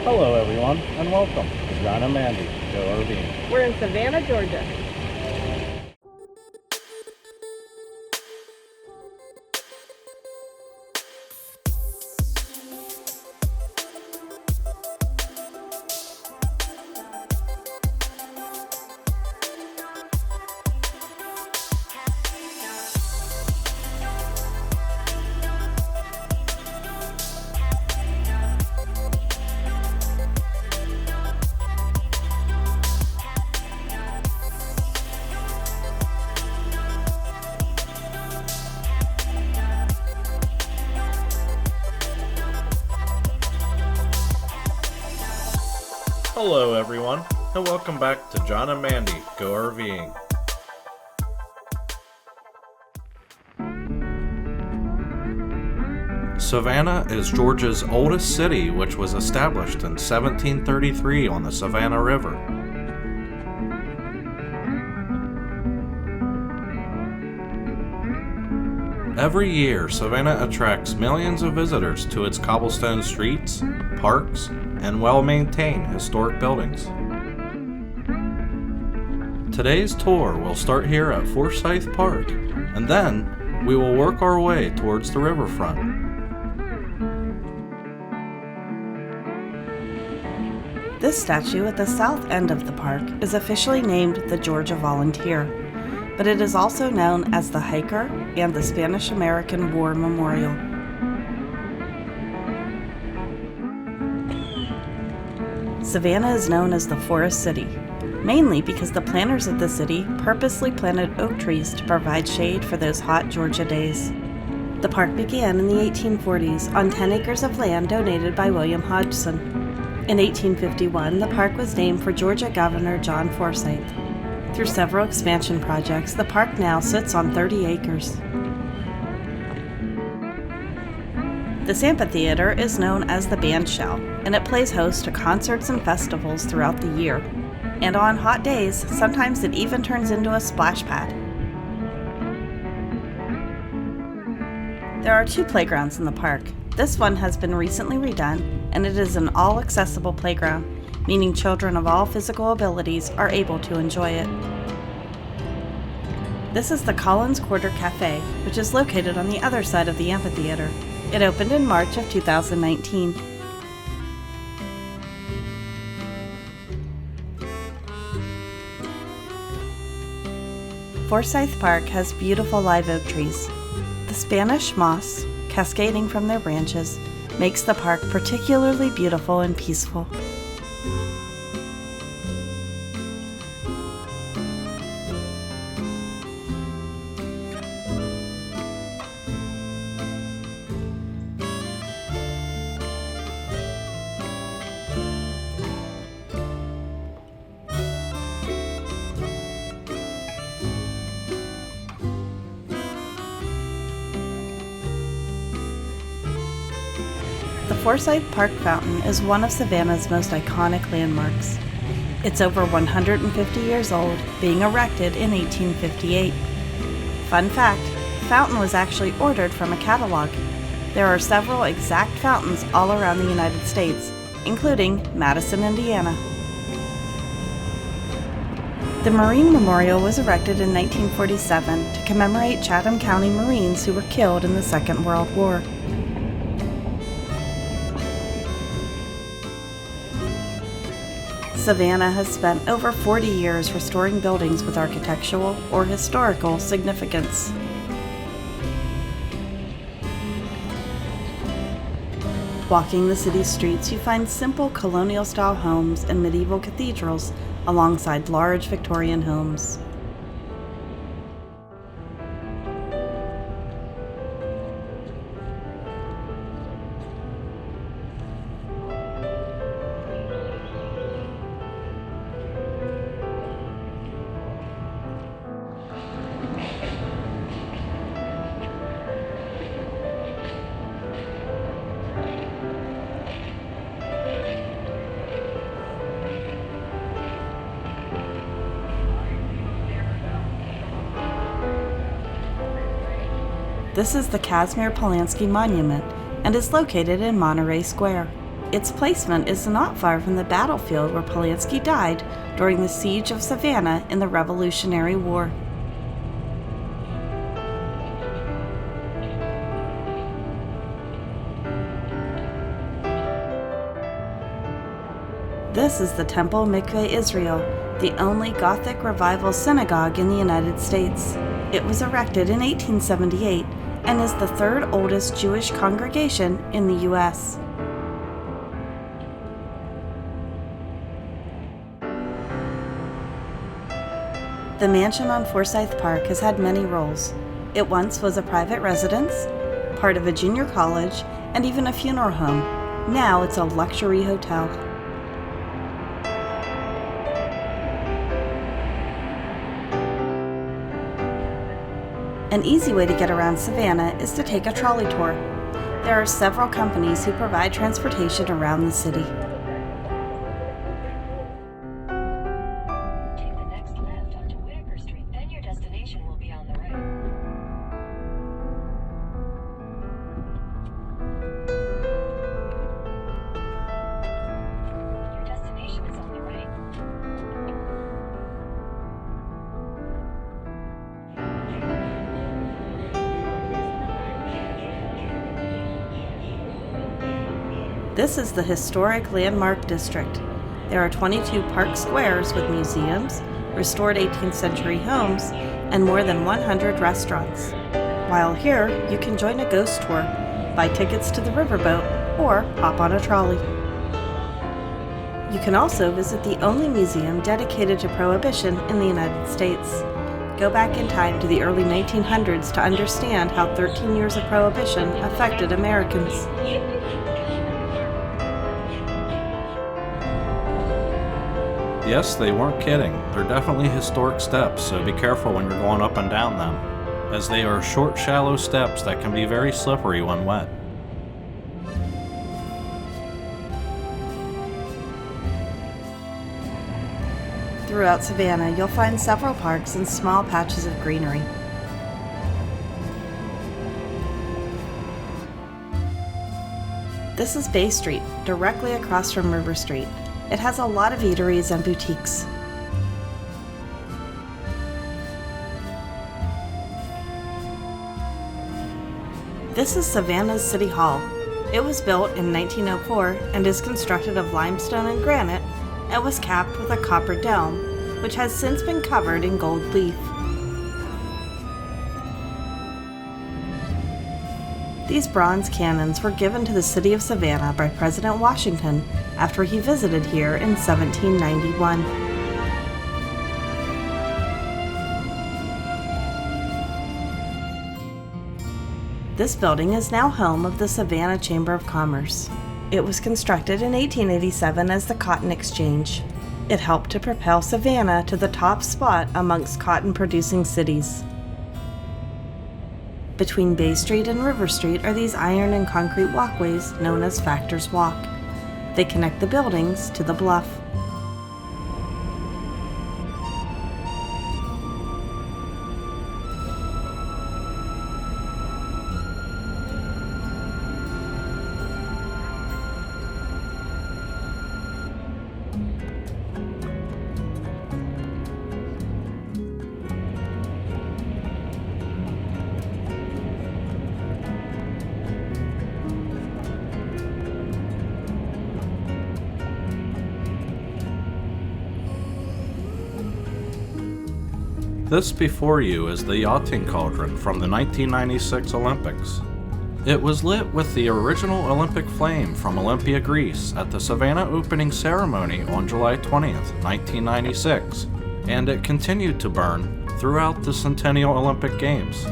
Hello everyone, and welcome to John and Mandy Go RVing. We're in Savannah, Georgia. Hello everyone, and welcome back to John and Mandy Go RVing. Savannah is Georgia's oldest city, which was established in 1733 on the Savannah River. Every year, Savannah attracts millions of visitors to its cobblestone streets, parks, and well-maintained historic buildings. Today's tour will start here at Forsyth Park, and then we will work our way towards the riverfront. This statue at the south end of the park is officially named the Georgia Volunteer, but it is also known as the Hiker and the Spanish-American War Memorial. Savannah is known as the Forest City, mainly because the planters of the city purposely planted oak trees to provide shade for those hot Georgia days. The park began in the 1840s on 10 acres of land donated by William Hodgson. In 1851, the park was named for Georgia Governor John Forsyth. Through several expansion projects, the park now sits on 30 acres. This amphitheater is known as the Band Shell, and it plays host to concerts and festivals throughout the year. And on hot days, sometimes it even turns into a splash pad. There are 2 playgrounds in the park. This one has been recently redone, and it is an all-accessible playground, meaning children of all physical abilities are able to enjoy it. This is the Collins Quarter Cafe, which is located on the other side of the amphitheater. It opened in March of 2019. Forsyth Park has beautiful live oak trees. The Spanish moss, cascading from their branches, makes the park particularly beautiful and peaceful. The Forsyth Park Fountain is one of Savannah's most iconic landmarks. It's over 150 years old, being erected in 1858. Fun fact, the fountain was actually ordered from a catalog. There are several exact fountains all around the United States, including Madison, Indiana. The Marine Memorial was erected in 1947 to commemorate Chatham County Marines who were killed in the Second World War. Savannah has spent over 40 years restoring buildings with architectural or historical significance. Walking the city's streets, you find simple colonial-style homes and medieval cathedrals alongside large Victorian homes. This is the Casimir Polanski Monument and is located in Monterey Square. Its placement is not far from the battlefield where Polanski died during the siege of Savannah in the Revolutionary War. This is the Temple Mikveh Israel, the only Gothic Revival synagogue in the United States. It was erected in 1878 and is the third oldest Jewish congregation in the U.S. The mansion on Forsyth Park has had many roles. It once was a private residence, part of a junior college, and even a funeral home. Now it's a luxury hotel. An easy way to get around Savannah is to take a trolley tour. There are several companies who provide transportation around the city. Take the next left onto Whitaker Street, then your destination will be on the right. Your destination is on the right. This is the historic Landmark District. There are 22 park squares with museums, restored 18th century homes, and more than 100 restaurants. While here, you can join a ghost tour, buy tickets to the riverboat, or hop on a trolley. You can also visit the only museum dedicated to Prohibition in the United States. Go back in time to the early 1900s to understand how 13 years of Prohibition affected Americans. Yes, they weren't kidding. They're definitely historic steps, so be careful when you're going up and down them, as they are short, shallow steps that can be very slippery when wet. Throughout Savannah, you'll find several parks and small patches of greenery. This is Bay Street, directly across from River Street. It has a lot of eateries and boutiques. This is Savannah's City Hall. It was built in 1904 and is constructed of limestone and granite and was capped with a copper dome, which has since been covered in gold leaf. These bronze cannons were given to the city of Savannah by President Washington after he visited here in 1791. This building is now home of the Savannah Chamber of Commerce. It was constructed in 1887 as the Cotton Exchange. It helped to propel Savannah to the top spot amongst cotton-producing cities. Between Bay Street and River Street are these iron and concrete walkways known as Factor's Walk. They connect the buildings to the bluff. This before you is the yachting cauldron from the 1996 Olympics. It was lit with the original Olympic flame from Olympia, Greece at the Savannah opening ceremony on July 20th, 1996, and it continued to burn throughout the Centennial Olympic Games.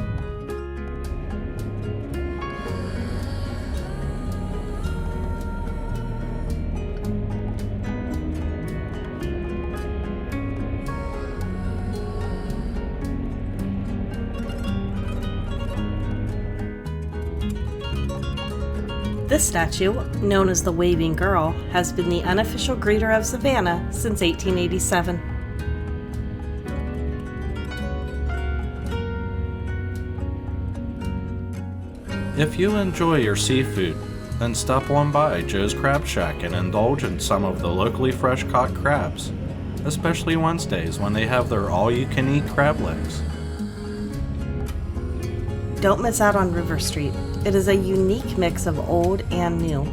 This statue, known as the Waving Girl, has been the unofficial greeter of Savannah since 1887. If you enjoy your seafood, Then stop on by Joe's Crab Shack and indulge in some of the locally fresh caught crabs, especially Wednesdays when they have their all-you-can-eat crab legs. Don't miss out on River Street. It is a unique mix of old and new.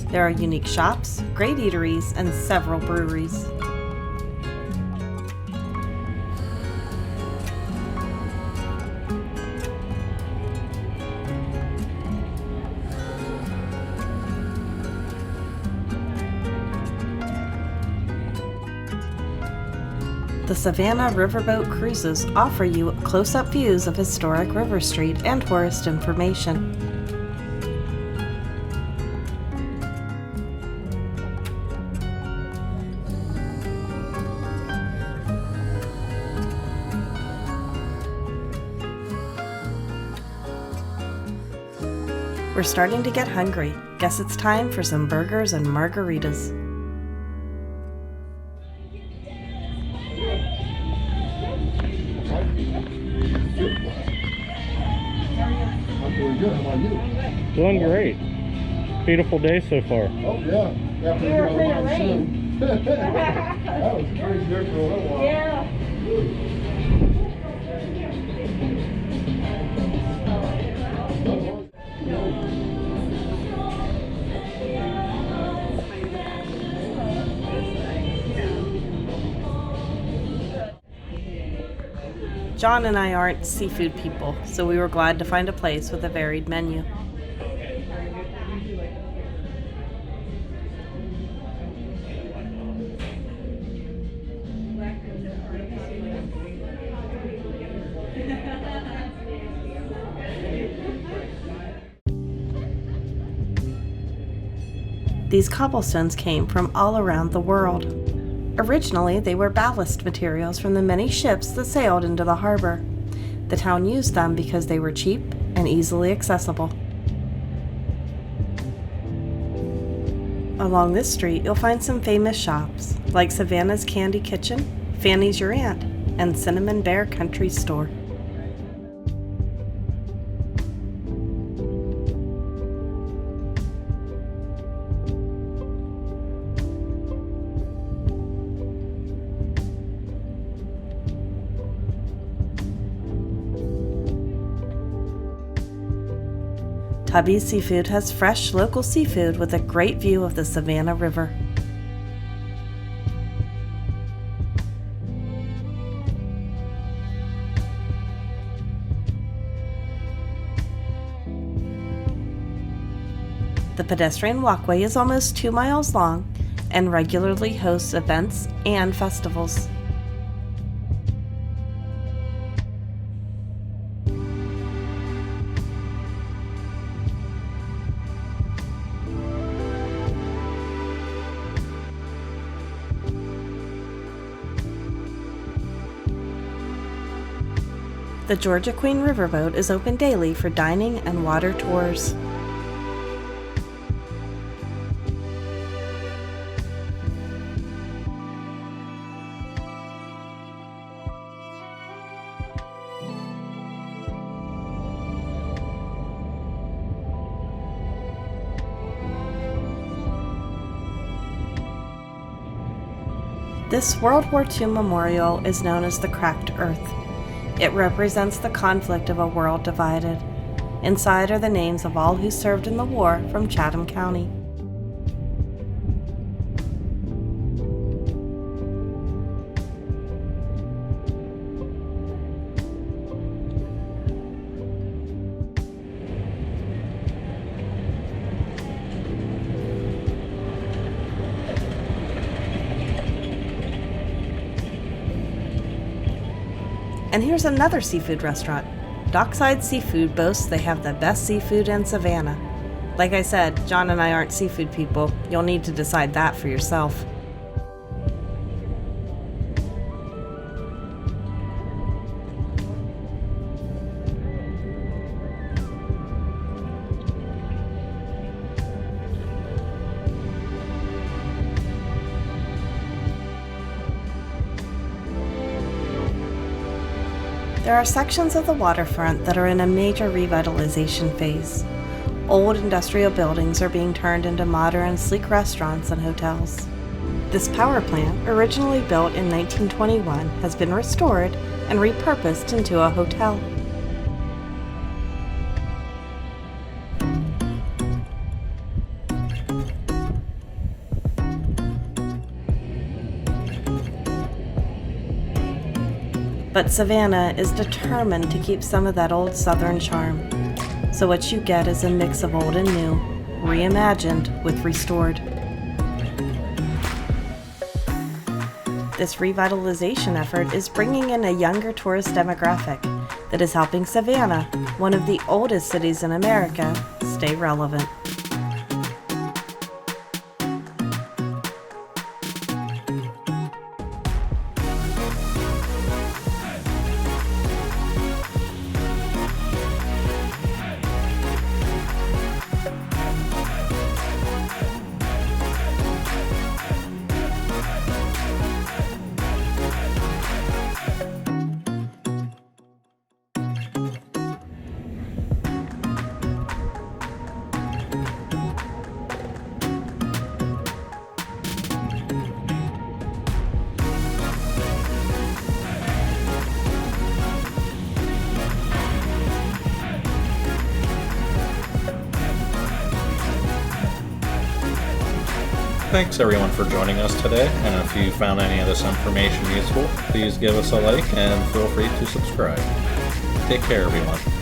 There are unique shops, great eateries, and several breweries. The Savannah Riverboat Cruises offer you close-up views of historic River Street and tourist information. We're starting to get hungry. Guess it's time for some burgers and margaritas. Doing great. Beautiful day so far. Oh yeah. We were afraid of rain. That was pretty good for a little while. Yeah. John and I aren't seafood people, so we were glad to find a place with a varied menu. These cobblestones came from all around the world. Originally, they were ballast materials from the many ships that sailed into the harbor. The town used them because they were cheap and easily accessible. Along this street, you'll find some famous shops, like Savannah's Candy Kitchen, Fanny's Your Aunt, and Cinnamon Bear Country Store. Tubby's Seafood has fresh local seafood with a great view of the Savannah River. The pedestrian walkway is almost 2 miles long and regularly hosts events and festivals. The Georgia Queen Riverboat is open daily for dining and water tours. This World War II memorial is known as the Cracked Earth. It represents the conflict of a world divided. Inside are the names of all who served in the war from Chatham County. And here's another seafood restaurant. Dockside Seafood boasts they have the best seafood in Savannah. Like I said, John and I aren't seafood people. You'll need to decide that for yourself. There are sections of the waterfront that are in a major revitalization phase. Old industrial buildings are being turned into modern, sleek restaurants and hotels. This power plant, originally built in 1921, has been restored and repurposed into a hotel. But Savannah is determined to keep some of that old Southern charm. So what you get is a mix of old and new, reimagined with restored. This revitalization effort is bringing in a younger tourist demographic that is helping Savannah, one of the oldest cities in America, stay relevant. Thanks everyone for joining us today, and if you found any of this information useful, please give us a like and feel free to subscribe. Take care everyone.